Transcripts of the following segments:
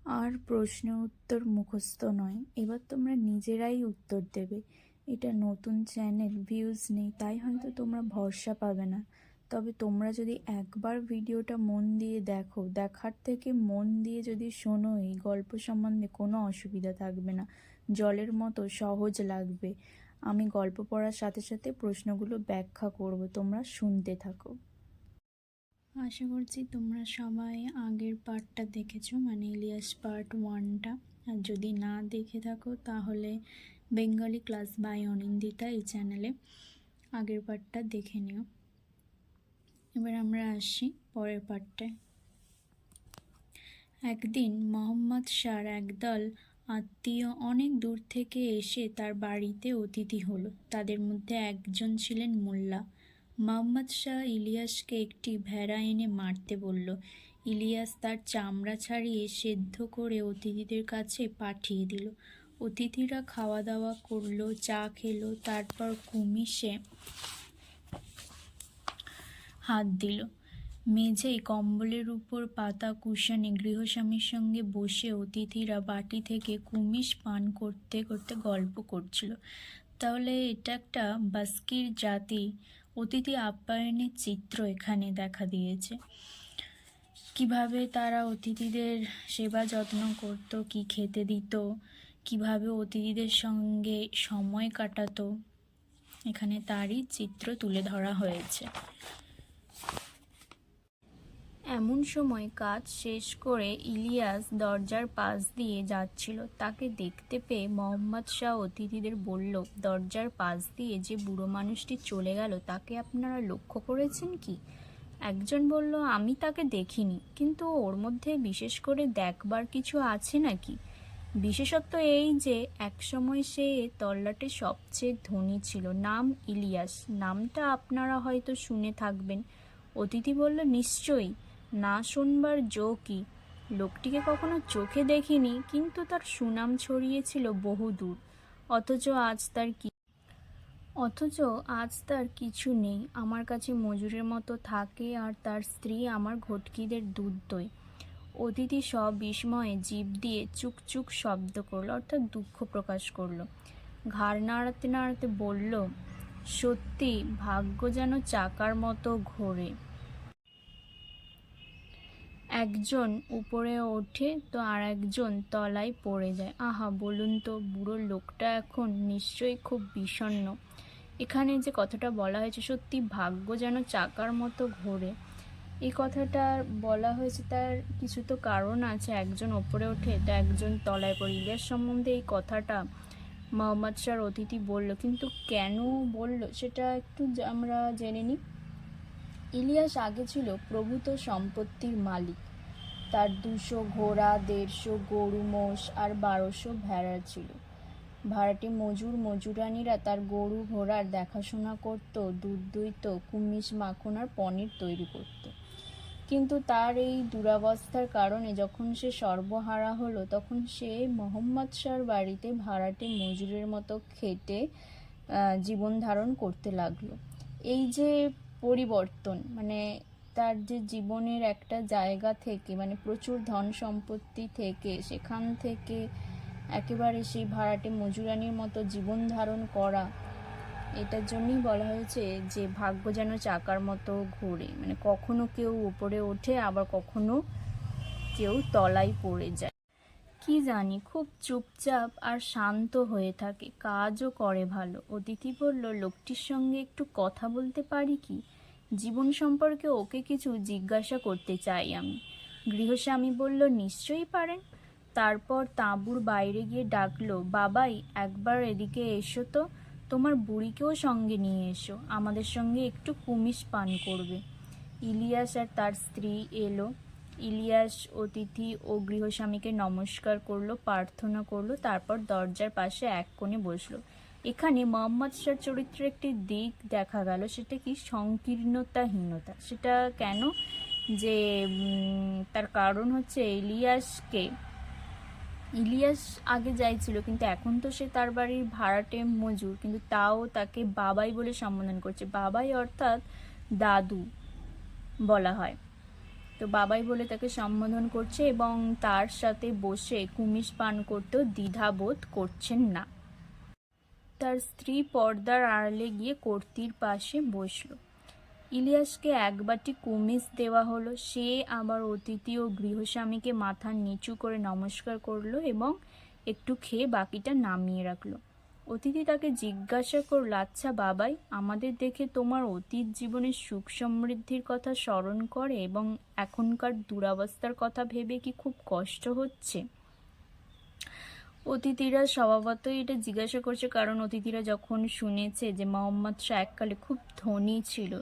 আর প্রশ্ন উত্তর মুখস্থ নয়, এবার তোমরা নিজেরাই উত্তর দেবে। এটা নতুন চ্যানেল, ভিউজ নেই, তাই হয়তো তোমরা ভরসা পাবে না। তবে তোমরা যদি একবার ভিডিওটা মন দিয়ে দেখো, দেখার থেকে মন দিয়ে যদি শোনো, এই গল্প সম্বন্ধে কোনো অসুবিধা থাকবে না, জলের মতো সহজ লাগবে। আমি গল্প পড়ার সাথে সাথে প্রশ্নগুলো ব্যাখ্যা করব, তোমরা শুনতে থাকো। আশা করছি তোমরা সবাই আগের পার্টটা দেখেছো, মানে ইলিয়াস পার্ট 1টা। আর যদি না দেখে থাকো তাহলে বেঙ্গলি ক্লাস বাই অনিন্দিতা এই চ্যানেলে আগের পার্টটা দেখে নিও। এবার আমরা আসি পরের পার্টটায়। একদিন মোহাম্মদ শাহর একদল আত্মীয় অনেক দূর থেকে এসে তার বাড়িতে অতিথি হলো। তাদের মধ্যে একজন ছিলেন মোল্লা। মোহাম্মদ শাহ ইলিয়াসকে একটি ভেড়া এনে মারতে বলল। ইলিয়াস তার চামড়া ছাড়িয়ে সেদ্ধ করে অতিথিদের কাছে পাঠিয়ে দিল। অতিথিরা খাওয়া দাওয়া করলো, চা খেলো, তারপর কুমিশে হাত দিল। মেঝেয় কম্বলের উপর পাতা কুশনে গৃহস্বামীর সঙ্গে বসে অতিথিরা বাটি থেকে কুমিশ পান করতে করতে গল্প করছিল। তাহলে এটা একটা বাস্কির জাতি অতিথি আপ্যায়নের চিত্র এখানে দেখা দিয়েছে। কিভাবে তারা অতিথিদের সেবা যত্ন করত, কি খেতে দিত, কিভাবে অতিথিদের সঙ্গে সময় কাটাতো, এখানে তারই চিত্র তুলে ধরা হয়েছে। এমন সময় কাজ শেষ করে ইলিয়াস দরজার পাশ দিয়ে যাচ্ছিল। তাকে দেখতে পেয়ে মোহাম্মদ শাহ অতিথিদের বলল, দরজার পাশ দিয়ে যে বুড়ো মানুষটি চলে গেল তাকে আপনারা লক্ষ্য করেছেন কি? একজন বলল, আমি তাকে দেখিনি, কিন্তু ওর মধ্যে বিশেষ করে দেখবার কিছু আছে নাকি? বিশেষত্ব এই যে একসময় সে তল্লাটে সবচেয়ে ধনী ছিল, নাম ইলিয়াস। নামটা আপনারা হয়তো শুনে থাকবেন। অতিথি বলল, নিশ্চয়ই, না শুনবার জো কি? লোকটিকে কখনো চোখে দেখিনি, কিন্তু তার সুনাম ছড়িয়েছিল বহুদূর। অথচ আজ তার কিছু নেই। আমার কাছে মজুরের মতো থাকে, আর তার স্ত্রী আমার ঘটকিদের দুধ দই। অতিথি সব বিস্ময়ে জিভ দিয়ে চুক চুক শব্দ করলো, অর্থাৎ দুঃখ প্রকাশ করলো। ঘাড় নাড়াতে নাড়াতে বলল, সত্যি, ভাগ্য যেন চাকার মতো ঘোরে। একজন উপরে ওঠে তো আর একজন তলায় পড়ে যায়। আহা, বলুন তো, বুড়ো লোকটা এখন নিশ্চয়ই খুব বিষণ্ণ। এখানে যে কথাটা বলা হয়েছে, সত্যি ভাগ্য যেন চাকার মতো ঘোরে, এই কথাটা বলা হয়েছে তার কিছু তো কারণ আছে। একজন ওপরে ওঠে তো একজন তলায় পড়ে। ইলিয়াস সম্বন্ধে এই কথাটা মোহাম্মদ শাহর অতিথি বলল, কিন্তু কেন বলল সেটা একটু আমরা জেনে নিই। ইলিয়াস আগে ছিল প্রভূত সম্পত্তির মালিক। তার 200 ঘোড়া, 150 গরু মোষ আর 1200 ভেড়া ছিল। ভাড়াটে মজুরানীরা তার গরু ঘোড়ার দেখাশোনা করত, দুধ দুইত, কুমিশ, মাখন আর পনির তৈরি করত। কিন্তু তার এই দুরবস্থার কারণে যখন সে সর্বহারা হলো, তখন সে মোহাম্মদ শাহর বাড়িতে ভাড়াটে মজুরের মতো খেটে জীবন ধারণ করতে লাগলো। এই যে পরিবর্তন, মানে তার যে জীবনের একটা জায়গা থেকে, মানে প্রচুর ধন সম্পত্তি থেকে, সেখান থেকে একেবারে সেই ভাড়াটে মজুরানির মতো জীবন ধারণ করা, এটার জন্যই বলা হয়েছে যে ভাগ্য যেন চাকার মতো ঘোরে। মানে কখনো কেউ উপরে ওঠে, আবার কখনো কেউ তলায় পড়ে যায়। কি জানি, খুব চুপচাপ আর শান্ত হয়ে থাকে, কাজও করে ভালো। অতিথি বলল, লোকটির সঙ্গে একটু কথা বলতে পারি কি? জীবন সম্পর্কে ওকে কিছু জিজ্ঞাসা করতে চাই আমি। গৃহস্বামী বলল, নিশ্চয়ই পারেন। তারপর তাঁবুর বাইরে গিয়ে ডাকলো, বাবাই, একবার এদিকে এসো তো, তোমার বুড়িকেও সঙ্গে নিয়ে এসো, আমাদের সঙ্গে একটু কুমিশ পান করবে। ইলিয়াস আর তার স্ত্রী এলো। ইলিয়াস অতিথি ও গৃহস্বামীকে নমস্কার করলো, প্রার্থনা করলো, তারপর দরজার পাশে এক কোণে বসলো। এখানে মোহাম্মদ শাহর চরিত্রের একটি দিক দেখা গেল, সেটা কি সংকীর্ণতাহীনতা। সেটা কেন? যে তার কারণ হচ্ছে ইলিয়াস আগে যাই ছিল, কিন্তু এখন তো সে তার বাড়ির ভাড়াটে মজুর, কিন্তু তাও তাকে বাবাই বলে সম্বোধন করছে। বাবাই অর্থাৎ দাদু বলা হয়। তো বাবাই বলে তাকে সম্বোধন করছে এবং তার সাথে বসে কুমিজ পান করতেও দ্বিধাবোধ করছেন না। তার স্ত্রী পর্দার আড়ালে গিয়ে কর্তির পাশে বসল। ইলিয়াসকে এক বাটি কুমিজ দেওয়া হলো। সে আবার অতিথি ও গৃহস্বামীকে মাথা নিচু করে নমস্কার করলো এবং একটু খেয়ে বাকিটা নামিয়ে রাখলো। অতিথি তাকে জিজ্ঞাসা করল, আচ্ছা বাবাই, আমাদের দেখে তোমার অতীত জীবনের সুখ সমৃদ্ধির কথা স্মরণ করে এবং এখনকার দুরবস্থার কথা ভেবে কি খুব কষ্ট হচ্ছে? অতিথিরা স্বভাবতই এটা জিজ্ঞাসা করছে, কারণ অতিথিরা যখন শুনেছে যে মোহাম্মদ শাহ এককালে খুব ধনী ছিল,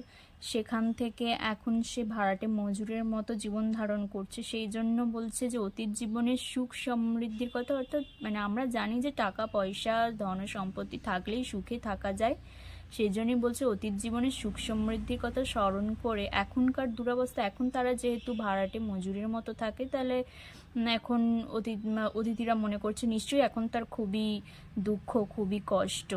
সেখান থেকে এখন সে ভাড়াটে মজুরের মতো জীবন ধারণ করছে, সেই জন্য বলছে যে অতীত জীবনের সুখ সমৃদ্ধির কথা। অর্থাৎ আমরা জানি যে টাকা পয়সা ধন সম্পত্তি থাকলেই সুখে থাকা যায়, সেই জন্যই বলছে অতীত জীবনের সুখ সমৃদ্ধির কথা স্মরণ করে এখনকার দুরবস্থা, এখন তারা যেহেতু ভাড়াটে মজুরের মতো থাকে, তাহলে এখন অতিথিরা মনে করছে নিশ্চয়ই এখন তার খুবই দুঃখ, খুবই কষ্ট।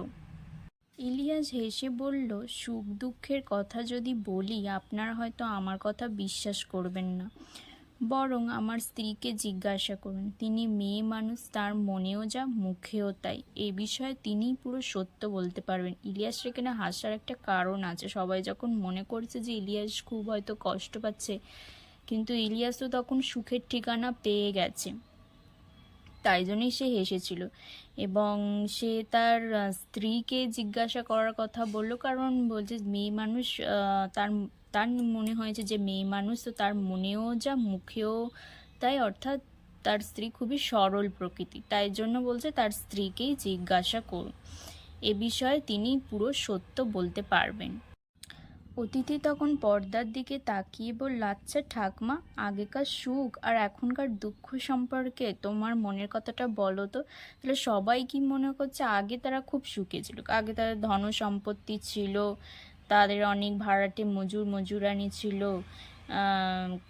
ইলিয়াস হেসে বলল, সুখ দুঃখের কথা যদি বলি আপনারা হয়তো আমার কথা বিশ্বাস করবেন না, বরং আমার স্ত্রীকে জিজ্ঞাসা করুন। তিনি মেয়ে মানুষ, তার মনেও যা মুখেও তাই, এ বিষয়ে তিনিই পুরো সত্য বলতে পারবেন। ইলিয়াস সেখানে হাসার একটা কারণ আছে। সবাই যখন মনে করছে যে ইলিয়াস খুব হয়তো কষ্ট পাচ্ছে, কিন্তু ইলিয়াস তো তখন সুখের ঠিকানা পেয়ে গেছে, তাই জন্যই সে হেসেছিল। এবং সে তার স্ত্রীকে জিজ্ঞাসা করার কথা বলল, কারণ বলছে মেয়ে মানুষ, তার তার মনে হয়েছে যে মেয়ে মানুষ, তো তার মনেও যা মুখেও তাই, অর্থাৎ তার স্ত্রী খুবই সরল প্রকৃতি, তাই জন্য বলছে তার স্ত্রীকেই জিজ্ঞাসা করুন, এ বিষয়ে তিনি পুরো সত্য বলতে পারবেন। অতিথি তখন পর্দার দিকে তাকিয়ে বলল, আচ্ছা ঠাকমা, আগেকার সুখ আর এখনকার দুঃখ সম্পর্কে তোমার মনের কথাটা বলো তো। তাহলে সবাই কি মনে করছে আগে তারা খুব সুখে ছিল, আগে তাদের ধন সম্পত্তি ছিল, তাদের অনেক ভাড়াটে মজুরানি ছিল,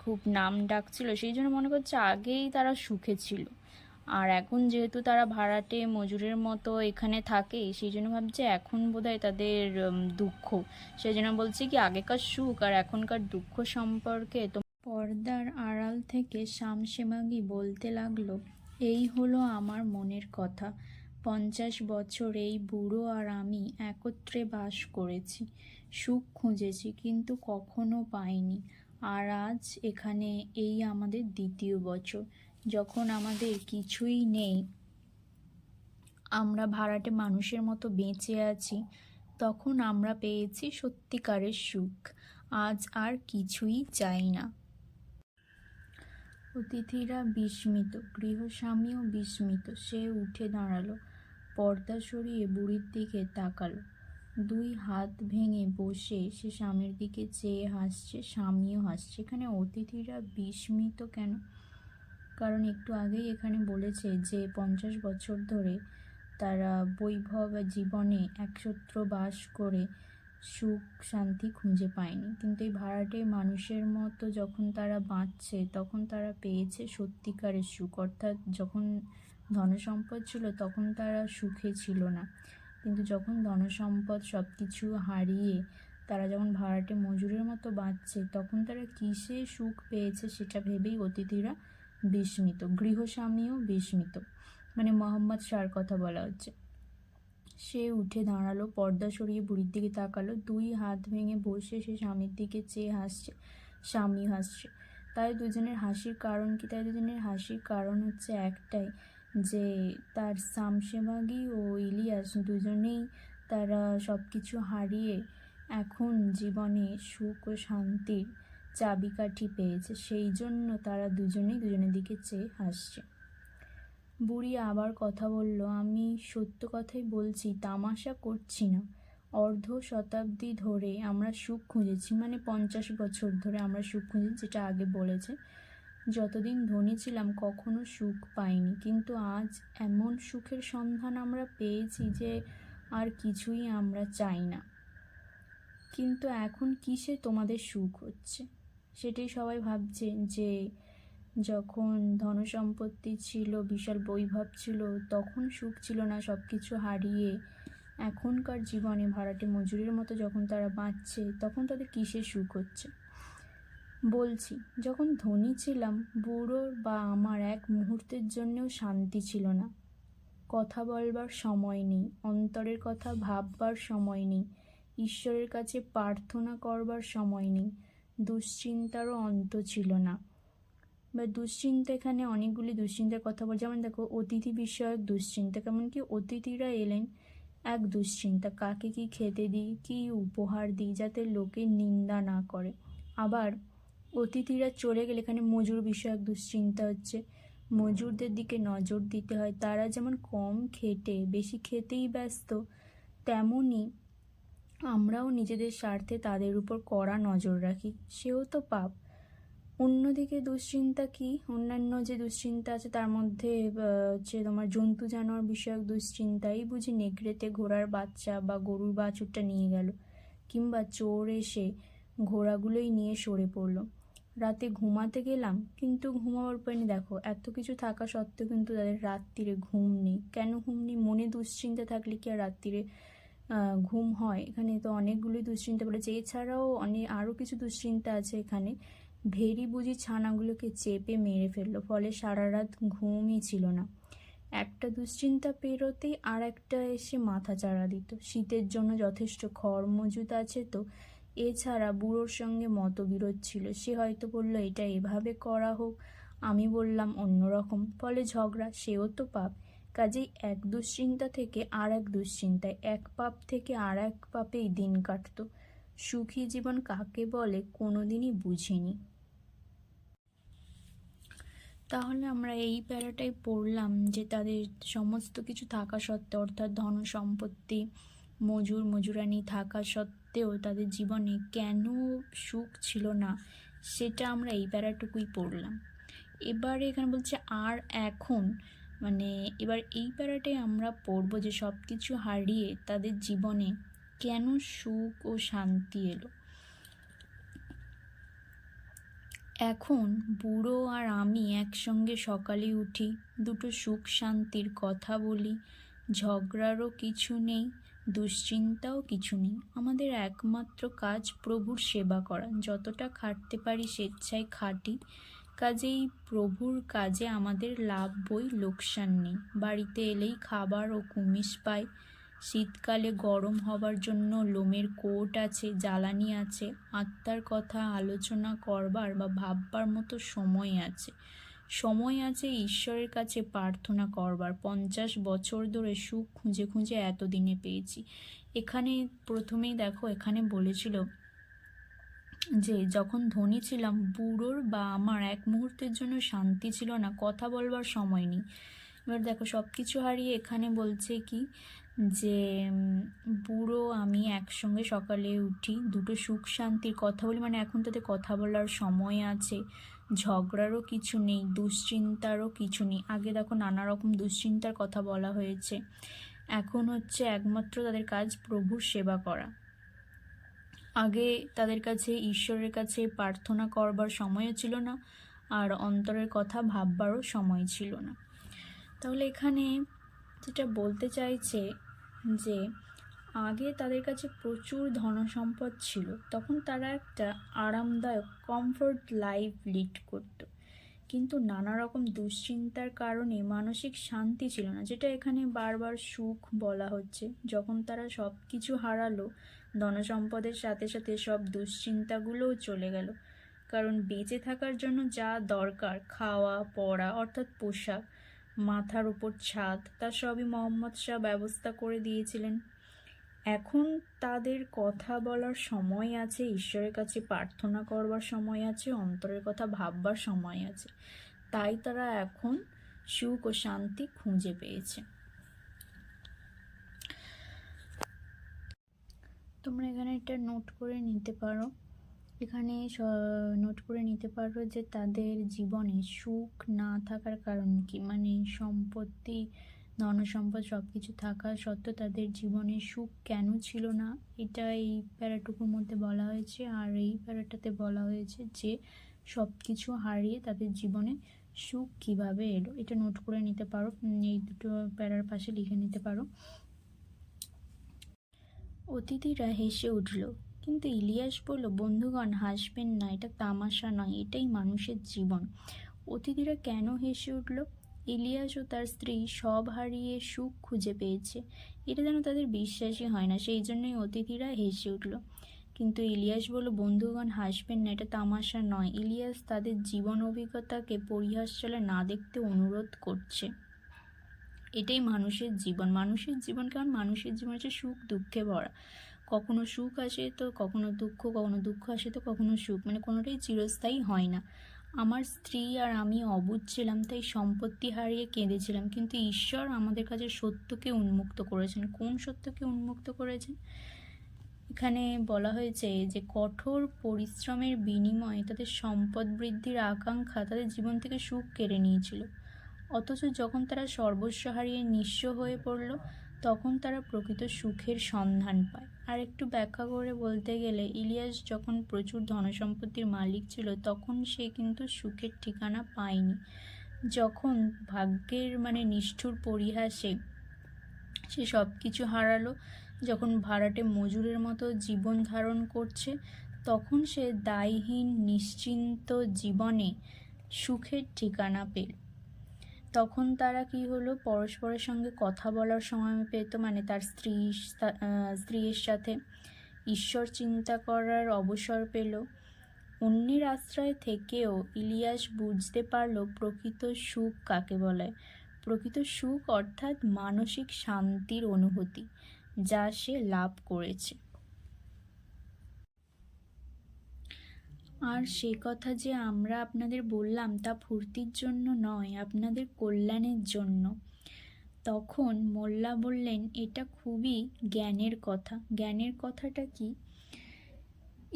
খুব নাম ডাক ছিল, সেই জন্য মনে করছে আগেই তারা সুখে ছিল। আর এখন যেহেতু তারা ভাড়াটে মজুরের মতো এখানে থাকে, সেই জন্য ভাবছে এখন বোধহয় তাদের দুঃখ, সেই জন্য বলছে কি আগেকার সুখ আর এখনকার দুঃখ সম্পর্কে। তো পর্দার আড়াল থেকে শামসেমাগি বলতে লাগলো, এই হলো আমার মনের কথা। 50 বছর এই বুড়ো আর আমি একত্রে বাস করেছি, সুখ খুঁজেছি কিন্তু কখনো পাইনি। আর আজ এখানে এই আমাদের দ্বিতীয় বছর, যখন আমাদের কিছুই নেই, আমরা ভাড়াটে মানুষের মতো বেঁচে আছি, তখন আমরা পেয়েছি সত্যিকারের সুখ। আজ আর কিছুই চাই না। অতিথিরা বিস্মিত, গৃহস্বামীও বিস্মিত। সে উঠে দাঁড়ালো, পর্দা সরিয়ে বুড়ির দিকে তাকালো। 2 হাত ভেঙে বসে সে স্বামীর দিকে চেয়ে হাসছে, স্বামীও হাসছে। এখানে অতিথিরা বিস্মিত কেন? কারণ একটু আগেই এখানে বলেছে যে 50 বছর ধরে তারা বৈভব জীবনে একত্র বাস করে সুখ শান্তি খুঁজে পায়নি, কিন্তু এই ভাড়াটে মানুষের মতো যখন তারা বাঁচছে, তখন তারা পেয়েছে সত্যিকারের সুখ। অর্থাৎ যখন ধনসম্পদ ছিল তখন তারা সুখে ছিল না, কিন্তু যখন ধনসম্পদ সব কিছু হারিয়ে তারা যখন ভাড়াটে মজুরের মতো বাঁচছে, তখন তারা কিসে সুখ পেয়েছে সেটা ভেবেই অতিথিরা বিস্মিত। গৃহস্বামীও বিস্মিত, মোহাম্মদ শাহর কথা বলা হচ্ছে। সে উঠে দাঁড়ালো, পর্দা সরিয়ে বুড়ির দিকে তাকালো। 2 হাত ভেঙে বসে সে স্বামীর দিকে চেয়ে হাসছে, স্বামী হাসছে। তাদের দুজনের হাসির কারণ কি? তাদের দুজনের হাসির কারণ হচ্ছে একটাই, যে তার শামসেমাগি ও ইলিয়াস দুজনেই তারা সব কিছু হারিয়ে এখন জীবনে সুখ ও শান্তির চাবিকাঠি পেয়েছে, সেই জন্য তারা দুজনেই দুজনের দিকে চেয়ে হাসছে। বুড়ি আবার কথা বলল, আমি সত্য কথাই বলছি, তামাশা করছি না। অর্ধ শতাব্দী ধরে আমরা সুখ খুঁজেছি, 50 বছর ধরে আমরা সুখ খুঁজেছি, যেটা আগে বলেছে। যতদিন ধনী ছিলাম কখনো সুখ পাইনি, কিন্তু আজ এমন সুখের সন্ধান আমরা পেয়েছি যে আর কিছুই আমরা চাই না। কিন্তু এখন কিসে তোমাদের সুখ হচ্ছে? সেটাই সবাই ভাবছে, যে যখন ধনসম্পত্তি ছিল, বিশাল বৈভব ছিল, তখন সুখ ছিল না, সব কিছু হারিয়ে এখনকার জীবনে ভাড়াটে মজুরির মতো যখন তারা বাঁচছে, তখন তাদের কিসে সুখ হচ্ছে? বলছি, যখন ধনী ছিলাম বুড়োর বা আমার এক মুহূর্তের জন্যেও শান্তি ছিল না। কথা বলবার সময় নেই, অন্তরের কথা ভাববার সময় নেই, ঈশ্বরের কাছে প্রার্থনা করবার সময় নেই, দুশ্চিন্তারও অন্ত ছিল না। বা দুশ্চিন্তা, এখানে অনেকগুলি দুশ্চিন্তার কথা বল, যেমন দেখো অতিথি বিষয়ক দুশ্চিন্তা, কেমন কি অতিথিরা এলেন এক দুশ্চিন্তা, কাকে কি খেতে দিই, কি উপহার দিই যাতে লোকে নিন্দা না করে। আবার অতিথিরা চলে গেলে এখানে মজুর বিষয়ক দুশ্চিন্তা হচ্ছে, মজুরদের দিকে নজর দিতে হয়, তারা যেমন কম খেটে বেশি খেতেই ব্যস্ত, তেমনই আমরাও নিজেদের স্বার্থে তাদের উপর কড়া নজর রাখি, সেও তো পাপ। অন্যদিকে দুশ্চিন্তা কি, অন্যান্য যে দুশ্চিন্তা আছে তার মধ্যে হচ্ছে তোমার জন্তু জানোয়ার বিষয়ক দুশ্চিন্তা, এই বুঝি নেগড়েতে ঘোড়ার বাচ্চা বা গরুর বাছুরটা নিয়ে গেল, কিংবা চোর এসে ঘোড়াগুলোই নিয়ে সরে পড়লো। রাতে ঘুমাতে গেলাম কিন্তু ঘুমাবার উপায় নেই, দেখো এত কিছু থাকা সত্ত্বেও কিন্তু তাদের রাত্রিরে ঘুম নেই। কেন ঘুম নেই? মনে দুশ্চিন্তা থাকলে কি আর রাত্রিরে ঘুম হয়? এখানে তো অনেকগুলোই দুশ্চিন্তা বলেছে, এছাড়াও আরও কিছু দুশ্চিন্তা আছে এখানে। ভেরি বুঝি ছানাগুলোকে চেপে মেরে ফেললো, ফলে সারা রাত ঘুমই ছিল না। একটা দুশ্চিন্তা পেরোতেই আর একটা এসে মাথা চাড়া দিত, শীতের জন্য যথেষ্ট খড় মজুদ আছে তো। এছাড়া বুড়োর সঙ্গে মতবিরোধ ছিল, সে হয়তো বলল এটা এভাবে করা হোক, আমি বললাম অন্যরকম, ফলে ঝগড়া, সেও তো পাপ। কাজেই এক দুশ্চিন্তা থেকে আর এক দুশ্চিন্তায়, এক পাপ থেকে আর এক পাপেই দিন কাটত। সুখী জীবন কাকে বলে কোনোদিনই বুঝিনি। তাহলে আমরা এই প্যারাটাই পড়লাম যে তাদের সমস্ত কিছু থাকা সত্ত্বেও, অর্থাৎ ধন সম্পত্তি মজুরানি থাকা সত্ত্বেও তাদের জীবনে কেন সুখ ছিল না, সেটা আমরা এই প্যারাটুকুই পড়লাম। এবারে এখানে বলছে আর এখন, মানে এবার এই প্যারাটাই আমরা পড়বো যে সব কিছু হারিয়ে তাদের জীবনে কেন সুখ ও শান্তি এলো। এখন বুড়ো আর আমি একসঙ্গে সকালে উঠি, দুটো সুখ শান্তির কথা বলি, ঝগড়ারও কিছু নেই, দুশ্চিন্তাও কিছু নেই। আমাদের একমাত্র কাজ প্রভুর সেবা করা, যতটা খাটতে পারি স্বেচ্ছায় খাটি, কাজেই প্রভুর কাজে আমাদের লাভ বই লোকসান নেই। বাড়িতে এলেই খাবার ও কুমিশ পাই, শীতকালে গরম হবার জন্য লোমের কোট আছে, জ্বালানি আছে, আত্মার কথা আলোচনা করবার বা ভাববার মতো সময় আছে, সময় আছে ঈশ্বরের কাছে প্রার্থনা করবার। 50 বছর ধরে সুখ খুঁজে খুঁজে এতদিনে পেয়েছি। এখানে প্রথমেই দেখো এখানে বলেছিল যে যখন ধনী ছিলাম বুড়োর বা আমার এক মুহূর্তের জন্য শান্তি ছিল না, কথা বলবার সময় নেই। এবার দেখো সব কিছু হারিয়ে এখানে বলছে কি যে বুড়ো আমি একসঙ্গে সকালে উঠি, দুটো সুখ শান্তির কথা বলি, মানে এখন তাদের কথা বলার সময় আছে, ঝগড়ারও কিছু নেই, দুশ্চিন্তারও কিছু নেই। আগে দেখো নানা রকম দুশ্চিন্তার কথা বলা হয়েছে, এখন হচ্ছে একমাত্র তাদের কাজ প্রভুর সেবা করা। আগে তাদের কাছে ঈশ্বরের কাছে প্রার্থনা করবার সময়ও ছিল না, আর অন্তরের কথা ভাববারও সময় ছিল না। তাহলে এখানে যেটা বলতে চাইছে যে আগে তাদের কাছে প্রচুর ধনসম্পদ ছিল, তখন তারা একটা আরামদায়ক কমফোর্ট লাইফ লিড করত, কিন্তু নানা রকম দুশ্চিন্তার কারণে মানসিক শান্তি ছিল না, যেটা এখানে বারবার সুখ বলা হচ্ছে। যখন তারা সব কিছু হারালো, ধনসম্পদের সাথে সাথে সব দুশ্চিন্তাগুলোও চলে গেল, কারণ বেঁচে থাকার জন্য যা দরকার, খাওয়া পড়া অর্থাৎ পোশাক, মাথার উপর ছাদ, তা সবই মোহাম্মদ শাহ ব্যবস্থা করে দিয়েছিলেন। এখন তাদের কথা বলার সময় আছে, ঈশ্বরের কাছে প্রার্থনা করবার সময় আছে, অন্তরের কথা ভাববার সময় আছে, তাই তারা এখন সুখ ও শান্তি খুঁজে পেয়েছে। তোমরা এখানে এটা নোট করে নিতে পারো, এখানে নোট করে নিতে পারো যে তাদের জীবনে সুখ না থাকার কারণ কি, মানে সম্পত্তি ধনসম্পদ সব কিছু থাকা সত্ত্বেও তাদের জীবনে সুখ কেন ছিল না, এটা এই প্যারাটুকুর মধ্যে বলা হয়েছে। আর এই প্যারাটাতে বলা হয়েছে যে সব কিছু হারিয়ে তাদের জীবনে সুখ কিভাবে এলো, এটা নোট করে নিতে পারো, এই দুটো প্যারার পাশে লিখে নিতে পারো। অতিথিরা হেসে উঠল, কিন্তু ইলিয়াস বলল, বন্ধুগণ হাসবেন না, এটা তামাশা নয়, এটাই মানুষের জীবন। অতিথিরা কেন হেসে উঠল? ইলিয়াস ও তার স্ত্রী সব হারিয়ে সুখ খুঁজে পেয়েছে, এটা যেন তাদের বিশ্বাসই হয় না, সেই জন্যই অতিথিরা হেসে উঠল। কিন্তু ইলিয়াস বলল, বন্ধুগণ হাসবেন না, এটা তামাশা নয়। ইলিয়াস তাদের জীবন অভিজ্ঞতাকে পরিহাস চলে না দেখতে অনুরোধ করছে। এটাই মানুষের জীবন। মানুষের জীবন কেমন? মানুষের জীবন হচ্ছে সুখ দুঃখে ভরা। কখনো সুখ আসে তো কখনো দুঃখ, কখনো দুঃখ আসে তো কখনো সুখ, মানে কোনোটাই চিরস্থায়ী হয় না। আমার স্ত্রী আর আমি অবুঝ ছিলাম, তাই সম্পত্তি হারিয়ে কেঁদেছিলাম, কিন্তু ঈশ্বর আমাদের কাছে সত্যকে উন্মুক্ত করেছেন। কোন সত্যকে উন্মুক্ত করেছেন? এখানে বলা হয়েছে যে কঠোর পরিশ্রমের বিনিময়ে তাদের সম্পদ বৃদ্ধির আকাঙ্ক্ষা তাদের জীবন থেকে সুখ কেড়ে নিয়েছিল। অথচ যখন তারা সর্বস্ব হারিয়ে নিঃস্ব হয়ে পড়ল, তখন তারা প্রকৃত সুখের সন্ধান পায়। আর একটু ব্যাখ্যা করে বলতে গেলে, ইলিয়াস যখন প্রচুর ধনসম্পত্তির মালিক ছিল, তখন সে কিন্তু সুখের ঠিকানা পায়নি। যখন ভাগ্যের নিষ্ঠুর পরিহাসে সে সব কিছু হারালো, যখন ভাড়াটে মজুরের মতো জীবন ধারণ করছে, তখন সে দায়হীন নিশ্চিন্ত জীবনে সুখের ঠিকানা পেল। তখন তারা কি হলো, পরস্পরের সঙ্গে কথা বলার সময় পেত, তার স্ত্রীর সাথে ঈশ্বর চিন্তা করার অবসর পেল। অন্যের আশ্রয় থেকেও ইলিয়াস বুঝতে পারল প্রকৃত সুখ কাকে বলে। প্রকৃত সুখ অর্থাৎ মানসিক শান্তির অনুভূতি, যা সে লাভ করেছে। আর সে কথা যে আমরা আপনাদের বললাম তা ফুর্তির জন্য নয়, আপনাদের কল্যাণের জন্য। তখন মোল্লা বললেন, এটা খুবই জ্ঞানের কথা। জ্ঞানের কথাটা কি?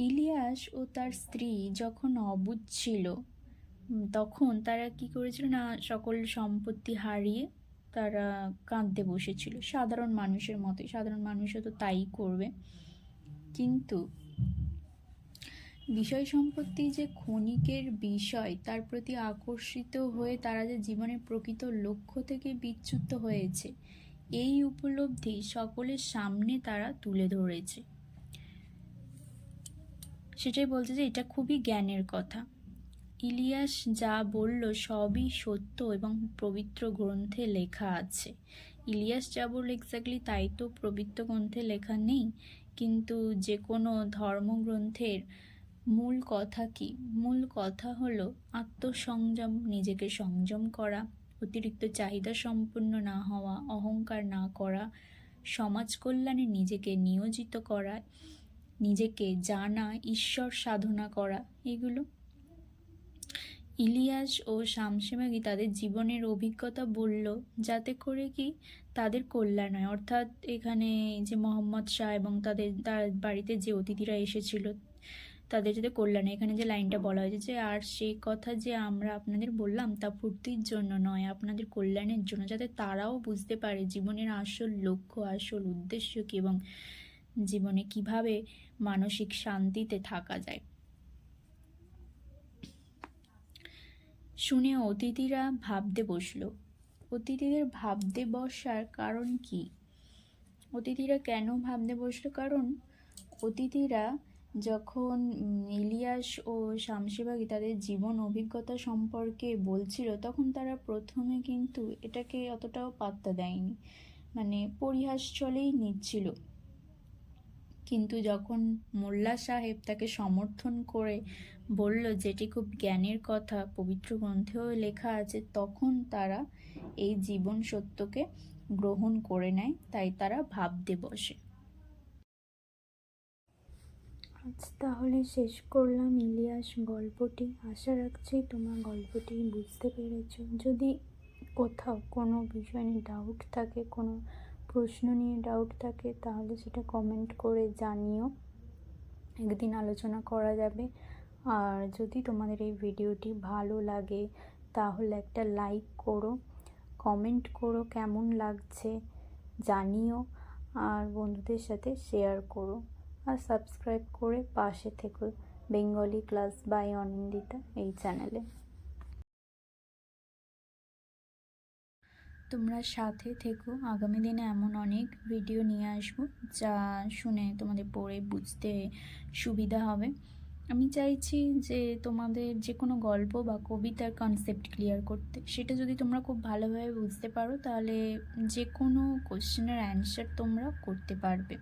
ইলিয়াস ও তার স্ত্রী যখন অবুঝ ছিল, তখন তারা কি করেছিল না, সকল সম্পত্তি হারিয়ে তারা কাঁদতে বসেছিল, সাধারণ মানুষের মতোই। সাধারণ মানুষও তো তাই করবে। কিন্তু বিষয় সম্পত্তি যে ক্ষণিকের বিষয়, তার প্রতি আকর্ষিত হয়ে তারা যে জীবনের প্রকৃত লক্ষ্য থেকে বিচ্যুত হয়েছে, এই উপলব্ধি সকলের সামনে তারা তুলে ধরেছে। সেটাই বলছে যে এটা খুবই জ্ঞানের কথা। ইলিয়াস যা বলল সবই সত্য এবং পবিত্র গ্রন্থে লেখা আছে। ইলিয়াস যা বলল এক্স্যাক্টলি তাই তো পবিত্র গ্রন্থে লেখা নেই, কিন্তু যে কোনো ধর্মগ্রন্থের মূল কথা কি? মূল কথা হলো আত্মসংযম, নিজেকে সংযম করা, অতিরিক্ত চাহিদা সম্পন্ন না হওয়া, অহংকার না করা, সমাজ কল্যাণে নিজেকে নিয়োজিত করা, নিজেকে জানা, ঈশ্বর সাধনা করা, এগুলো। ইলিয়াস ও শামসেমাগি তাদের জীবনের অভিজ্ঞতা বলল, যাতে করে কি তাদের কল্যাণ হয়। অর্থাৎ এখানে যে মোহাম্মদ শাহ এবং তার বাড়িতে যে অতিথিরা এসেছিল, তাদের যাতে কল্যাণে, এখানে যে লাইনটা বলা হয়েছে যে আর সেই কথা যে আমরা আপনাদের বললাম তা ফুর্তির জন্য নয়, আপনাদের কল্যাণের জন্য, যাতে তারাও বুঝতে পারে জীবনের আসল লক্ষ্য, আসল উদ্দেশ্য কী, এবং জীবনে কিভাবে মানসিক শান্তিতে থাকা যায়। শুনে অতিথিরা ভাবতে বসল। অতিথিদের ভাবতে বসার কারণ কি? অতিথিরা কেন ভাবতে বসলো? কারণ অতিথিরা যখন ইলিয়াস ও শামসেবাগি তাদের জীবন অভিজ্ঞতা সম্পর্কে বলছিল, তখন তারা প্রথমে কিন্তু এটাকে অতটাও পাত্তা দেয়নি, পরিহাস চলেই নিচ্ছিল। কিন্তু যখন মোল্লা সাহেব তাকে সমর্থন করে বলল যেটি খুব জ্ঞানের কথা, পবিত্র গ্রন্থেও লেখা আছে, তখন তারা এই জীবন সত্যকে গ্রহণ করে নেয়। তাই তারা ভাবতে বসে। আজ তাহলে শেষ করলাম ইলিয়াস গল্পটি। আশা রাখছি তোমার গল্পটি বুঝতে পেরেছ। যদি কোথাও কোনো বিষয় নিয়ে ডাউট থাকে, কোনো প্রশ্ন নিয়ে ডাউট থাকে, তাহলে সেটা কমেন্ট করে জানিও, একদিন আলোচনা করা যাবে। আর যদি তোমাদের এই ভিডিওটি ভালো লাগে তাহলে একটা লাইক করো, কমেন্ট করো কেমন লাগছে জানিও, আর বন্ধুদের সাথে শেয়ার করো, আর সাবস্ক্রাইব করে পাশে থেকো বেঙ্গলি ক্লাস বাই অনিন্দিতা এই চ্যানেলে। তোমরা সাথে থেকো, আগামী দিনে এমন অনেক ভিডিও নিয়ে আসবো যা শুনে তোমাদের পড়ে বুঝতে সুবিধা হবে। আমি চাইছি যে তোমাদের যে কোনো গল্প বা কবিতার কনসেপ্ট ক্লিয়ার করতে, সেটা যদি তোমরা খুব ভালোভাবে বুঝতে পারো তাহলে যে কোনো কোশ্চেনের অ্যান্সার তোমরা করতে পারবে।